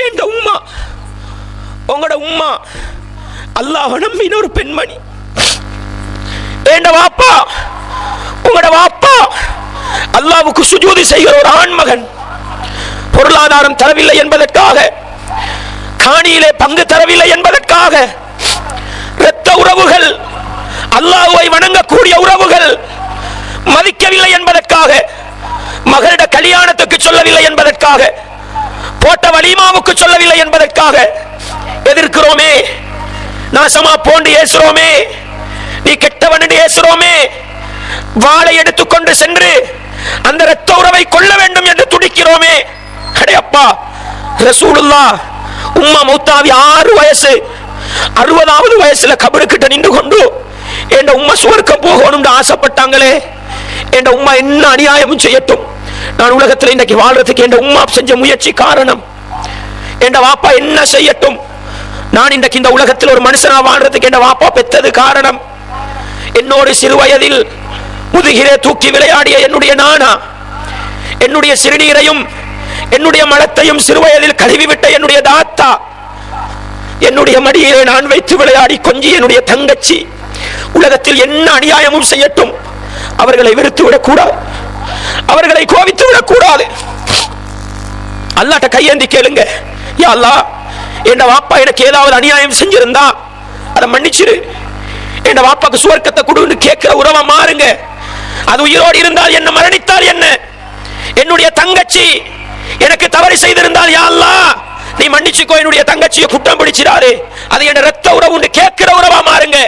என் உம்மா, உங்களோட உம்மா அல்லாஹ் நம்பின ஒரு பெண்மணி. என் வாப்பா, உங்களோட வாப்பா அல்லாஹ்வுக்கு சுஜூது செய்கிற ஒரு ஆண்மகன். பொருளாதாரம் தரவில்லை என்பதற்காக, காணியிலே பங்கு தரவில்லை என்பதற்காக, இரத்த உறவுகள், அல்லாஹ்வை வணங்கக்கூடிய உறவுகள் மதிக்கவில்லை என்பதற்காக, மகளிட கல்யாணத்துக்கு சொல்லவில்லை என்பதற்காக, போட்ட வலிமாவுக்கு சொல்லவில்லை என்பதற்காக எதிர்க்கிறோமே, நாசமா போன்று ஏசுறோமே, நீ கெட்டவன் என்று ஏசுறோமே, வாளை எடுத்துக்கொண்டு சென்று அந்த இரத்த உறவை கொள்ள வேண்டும் என்று துடிக்கிறோமே. அடையப்பா, ரசூலுல்லாஹ் உம்மா மௌத்தாவி 6 வயசு 60வது வயசுல கபருக்கிட்ட நின்று கொண்டு என் உம்மா சுவர்க்கம் போகணும்னு ஆசைப்பட்டாங்களே. என் உம்மா என்ன அநியாயமும் செய்யட்டும், நான் உலகத்தில் இன்னைக்கு வாழ்றதுக்கு என் உம்மா செஞ்ச முயற்சி காரணம். என் வாப்பா என்ன செய்யட்டும், நான் இன்றைக்கு இந்த உலகத்தில் ஒரு மனுஷனா வாழ்றதுக்கு என் வாப்பா பெற்றது காரணம். என்னோடு சிறு வயதில் முதுகிலே தூக்கி விளையாடிய என்னுடைய நானா, என்னுடைய சிறுநீரையும் என்னுடைய மலத்தையும் சிறு வயதில் கழுவிவிட்ட என்னுடைய தாத்தா, என்னுடைய மடியிலே நான் வைத்து விளையாடி கொஞ்சி என்னுடைய தங்கச்சி, உலகத்தில் என்ன அநியாயமும் செய்யட்டும், அவர்களை வெறுத்து விடக்கூடாது, அவர்களை கோபித்து விடக்கூடாது. அல்லாஹ்ட்ட கையேந்தி கேளுங்க, யா அல்லாஹ், என் வாப்பா எனக்கு ஏதாவது அநியாயம் செஞ்சிருந்தா அதை மன்னிச்சிரு, என் வாப்பாக்கு சுவர்க்கத்தை கொடுன்னு கேட்கிற உறவை மாறுங்க. அது உயிரோடு இருந்தால் என்ன, மரணித்தால் என்ன, என்னுடைய தங்கச்சி எனக்கு தவறு செய்திருந்தால் யா அல்லாஹ் நீ மன்னிச்சுக்கோ, என்னுடைய தங்கச்சியை குற்றம் பிடிச்சிடாரு, அது என் ரத்த உறவு கேட்கிற உறவா மாறுங்க.